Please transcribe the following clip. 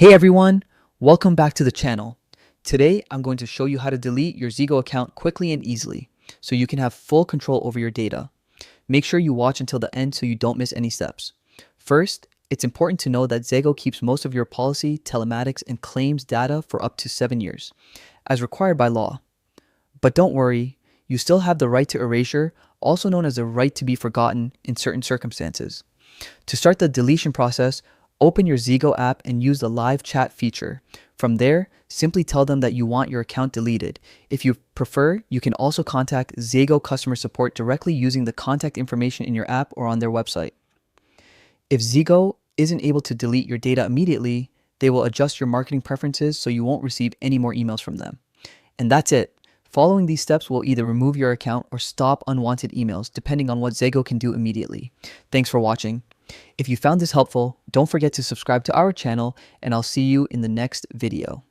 Hey everyone, welcome back to the channel. Today I'm going to show you how to delete your Zego account quickly and easily so you can have full control over your data. Make sure you watch until the end so you don't miss any steps. First, it's important to know that Zego keeps most of your policy, telematics, and claims data for up to 7 years, as required by law. But don't worry, you still have the right to erasure, also known as the right to be forgotten in certain circumstances. To start the deletion process, open your Zego app and use the live chat feature. From there, simply tell them that you want your account deleted. If you prefer, you can also contact Zego customer support directly using the contact information in your app or on their website. If Zego isn't able to delete your data immediately, they will adjust your marketing preferences so you won't receive any more emails from them. And that's it. Following these steps will either remove your account or stop unwanted emails, depending on what Zego can do immediately. Thanks for watching. If you found this helpful, don't forget to subscribe to our channel, and I'll see you in the next video.